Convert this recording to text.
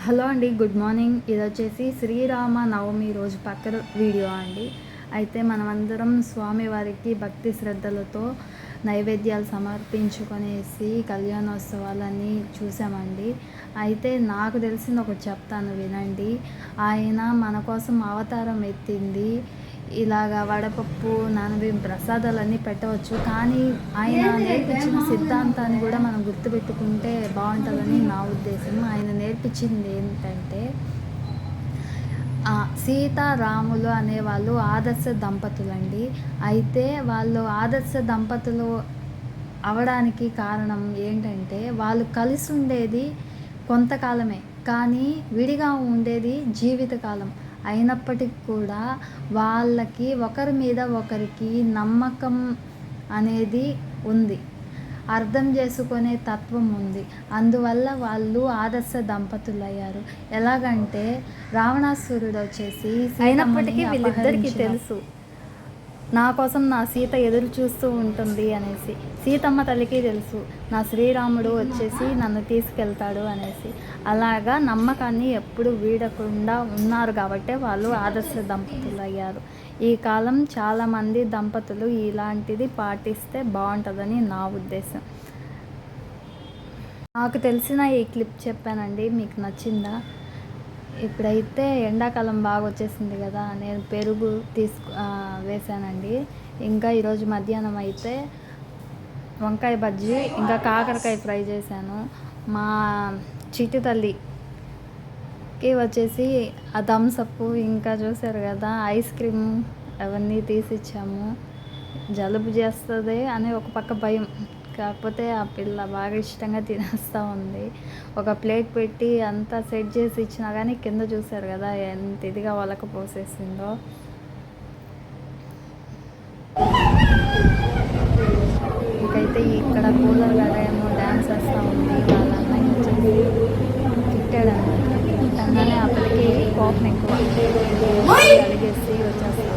Hello అండి, good morning. ఇది వచ్చేసి శ్రీరామ నవమి రోజు పక్క వీడియో అండి. అయితే మనమందరం స్వామివారికి భక్తి శ్రద్ధలతో నైవేద్యాలు సమర్పించుకొనేసి కళ్యాణోత్సవాలని చూసామండి. అయితే నాకు తెలిసింది ఒకటి చెప్తాను, వినండి. ఆయన మన కోసం అవతారం ఎత్తింది. ఇలాగా వడపప్పు నానబియ్యం ప్రసాదాలన్నీ పెట్టవచ్చు, కానీ ఆయన నేర్పించిన సిద్ధాంతాన్ని కూడా మనం గుర్తుపెట్టుకుంటే బాగుంటుందని నా ఉద్దేశం. ఆయన నేర్పించింది ఏంటంటే, సీతారాములు అనేవాళ్ళు ఆదర్శ దంపతులండి. అయితే వాళ్ళు ఆదర్శ దంపతులు అవడానికి కారణం ఏంటంటే, వాళ్ళు కలిసి ఉండేది కొంతకాలమే, కానీ విడిగా ఉండేది జీవితకాలం. అయినప్పటికీ కూడా వాళ్ళకి ఒకరి మీద ఒకరికి నమ్మకం అనేది ఉంది, అర్థం చేసుకునే తత్వం ఉంది. అందువల్ల వాళ్ళు ఆదర్శ దంపతులు అయ్యారు. ఎలాగంటే, రావణాసురుడు వచ్చేసి అయినప్పటికీ వీళ్ళిద్దరికీ తెలుసు నా కోసం నా సీత ఎదురు చూస్తూ ఉంటుంది అనేసి. సీతమ్మ తల్లికి తెలుసు నా శ్రీరాముడు వచ్చేసి నన్ను తీసుకెళ్తాడు అనేసి. అలాగా నమ్మకాన్ని ఎప్పుడు వీడకుండా ఉన్నారు కాబట్టి వాళ్ళు ఆదర్శ దంపతులు అయ్యారు. ఈ కాలం చాలామంది దంపతులు ఇలాంటిది పాటిస్తే బాగుంటుందని నా ఉద్దేశం. నాకు తెలిసిన ఈ క్లిప్ చెప్పానండి, మీకు నచ్చిందా? ఇప్పుడైతే ఎండాకాలం బాగా వచ్చేసింది కదా, నేను పెరుగు వేసానండి. ఇంకా ఈరోజు మధ్యాహ్నం అయితే వంకాయ బజ్జీ ఇంకా కాకరకాయ ఫ్రై చేశాను. మా చిట్టి తల్లికి వచ్చేసి ఆ థమ్సప్, ఇంకా చూసారు కదా ఐస్ క్రీమ్, అవన్నీ తీసిచ్చాము. జలుబు చేస్తుంది అని ఒక పక్క భయం, కాకపోతే ఆ పిల్ల బాగా ఇష్టంగా తినేస్తూ ఉంది. ఒక ప్లేట్ పెట్టి అంతా సెట్ చేసి ఇచ్చినా కానీ కింద చూసారు కదా ఎంత ఇదిగా వాళ్ళకు పోసేసిందో. ఇంకైతే ఇక్కడ కూలర్ గడేమో డ్యాన్స్ వేస్తూ ఉంది. వాళ్ళ అన్నయ్య వచ్చేసి తిట్టాడనమాట. తిట్టంగానే ఆ పిల్లకి కోపం ఎక్కువ, కలిగేసి వచ్చేస్తాం.